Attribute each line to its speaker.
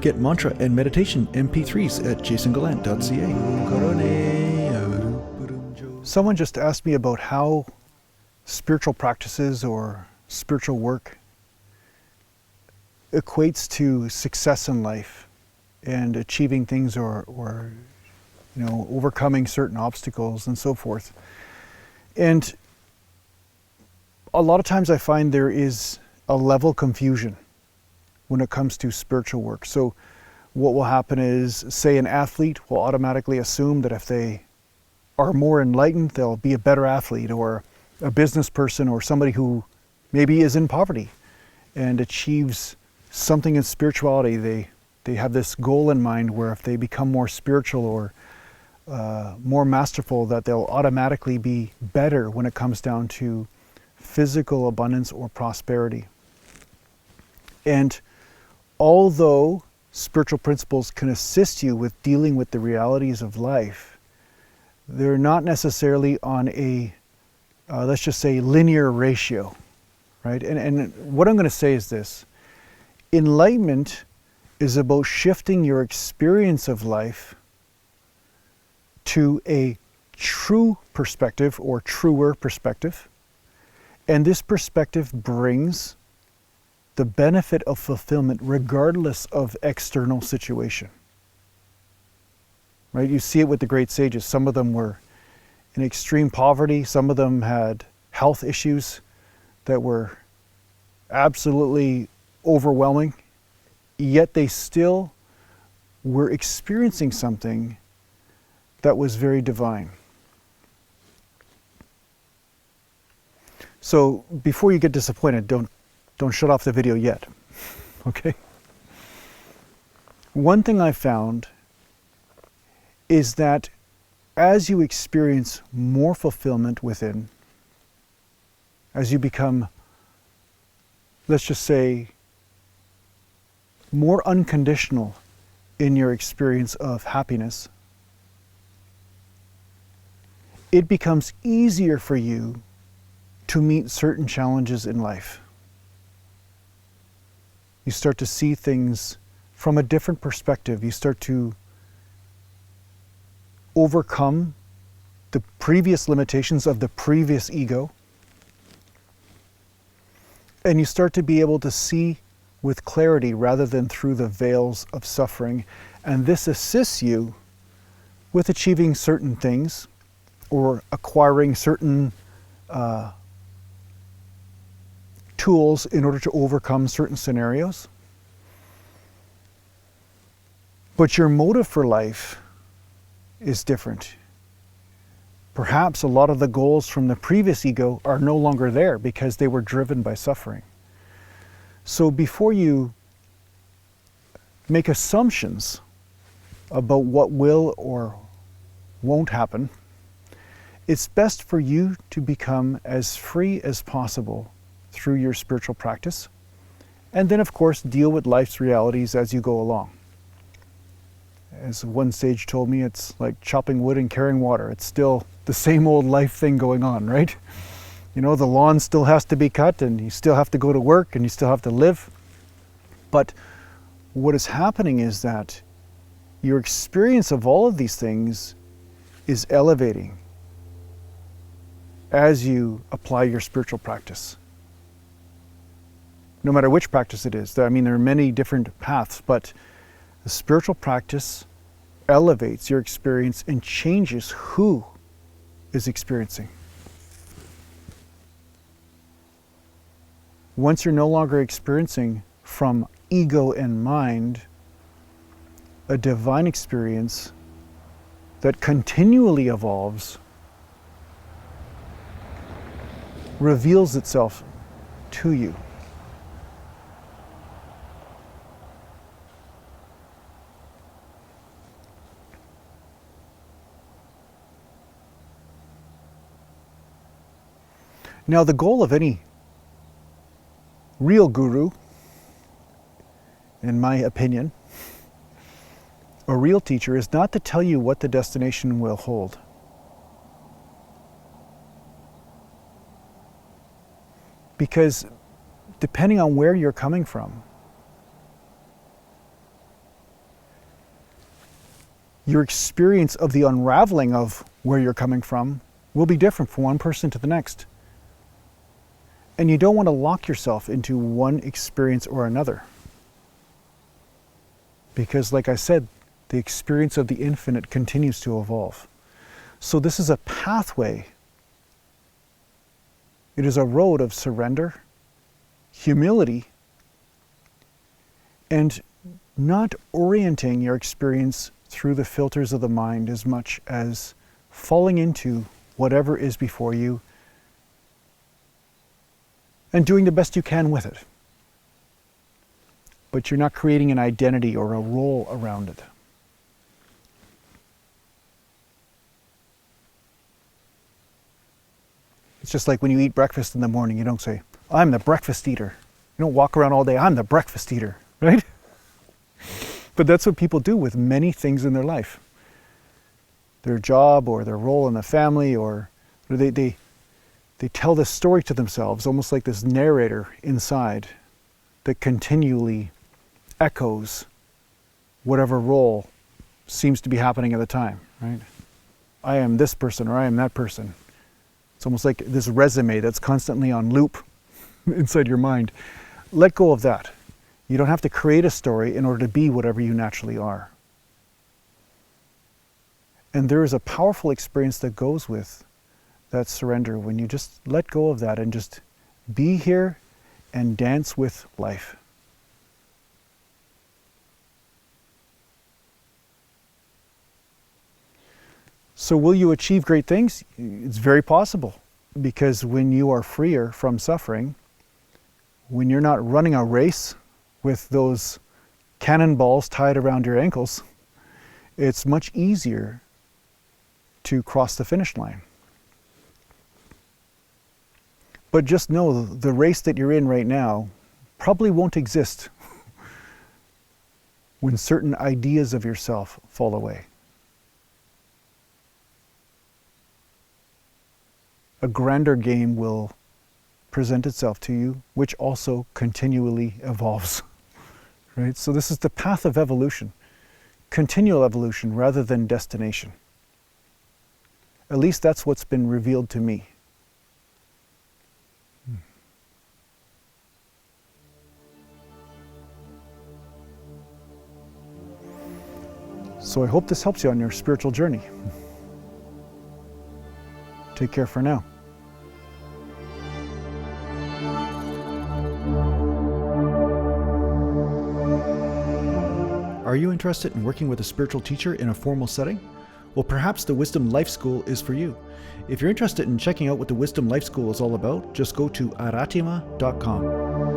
Speaker 1: Get mantra and meditation MP3s at JasonGallant.ca.
Speaker 2: Someone just asked me about how spiritual practices or spiritual work equates to success in life and achieving things or overcoming certain obstacles and so forth. And a lot of times I find there is a level confusion when it comes to spiritual work. So what will happen is, say an athlete will automatically assume that if they are more enlightened, they'll be a better athlete, or a business person, or somebody who maybe is in poverty and achieves something in spirituality. They have this goal in mind where if they become more spiritual or more masterful, that they'll automatically be better when it comes down to physical abundance or prosperity. And although spiritual principles can assist you with dealing with the realities of life, they're not necessarily on a, let's just say, linear ratio, right? And what I'm going to say is this: enlightenment is about shifting your experience of life to a true perspective or truer perspective. And this perspective brings the benefit of fulfillment regardless of external situation. Right? You see it with the great sages. Some of them were in extreme poverty. Some of them had health issues that were absolutely overwhelming. Yet they still were experiencing something that was very divine. So before you get disappointed, don't shut off the video yet, okay? One thing I found is that as you experience more fulfillment within, as you become, let's just say, more unconditional in your experience of happiness, it becomes easier for you to meet certain challenges in life. You start to see things from a different perspective. You start to overcome the previous limitations of the previous ego. And you start to be able to see with clarity rather than through the veils of suffering. And this assists you with achieving certain things or acquiring certain tools in order to overcome certain scenarios. But your motive for life is different. Perhaps a lot of the goals from the previous ego are no longer there because they were driven by suffering. So before you make assumptions about what will or won't happen, it's best for you to become as free as possible through your spiritual practice, and then of course deal with life's realities as you go along. As one sage told me, it's like chopping wood and carrying water. It's still the same old life thing going on, right? You know, the lawn still has to be cut, and you still have to go to work, and you still have to live. But what is happening is that your experience of all of these things is elevating as you apply your spiritual practice. No matter which practice it is. I mean, there are many different paths, but the spiritual practice elevates your experience and changes who is experiencing. Once you're no longer experiencing from ego and mind a divine experience that continually evolves, reveals itself to you. Now, the goal of any real guru, in my opinion, a real teacher, is not to tell you what the destination will hold. Because depending on where you're coming from, your experience of the unraveling of where you're coming from will be different from one person to the next. And you don't want to lock yourself into one experience or another. Because, like I said, the experience of the infinite continues to evolve. So this is a pathway. It is a road of surrender, humility, and not orienting your experience through the filters of the mind as much as falling into whatever is before you and doing the best you can with it. But you're not creating an identity or a role around it. It's just like when you eat breakfast in the morning, you don't say, I'm the breakfast eater. You don't walk around all day, I'm the breakfast eater, right? But that's what people do with many things in their life. Their job or their role in the family, or they tell this story to themselves, almost like this narrator inside that continually echoes whatever role seems to be happening at the time, right? I am this person or I am that person. It's almost like this resume that's constantly on loop inside your mind. Let go of that. You don't have to create a story in order to be whatever you naturally are. And there is a powerful experience that goes with that surrender when you just let go of that and just be here and dance with life. So will you achieve great things? It's very possible, because when you are freer from suffering, when you're not running a race with those cannonballs tied around your ankles, it's much easier to cross the finish line. But just know the race that you're in right now probably won't exist when certain ideas of yourself fall away. A grander game will present itself to you, which also continually evolves. Right? So this is the path of evolution, continual evolution rather than destination. At least that's what's been revealed to me. So I hope this helps you on your spiritual journey. Take care for now.
Speaker 1: Are you interested in working with a spiritual teacher in a formal setting? Well, perhaps the Wisdom Life School is for you. If you're interested in checking out what the Wisdom Life School is all about, just go to aratima.com.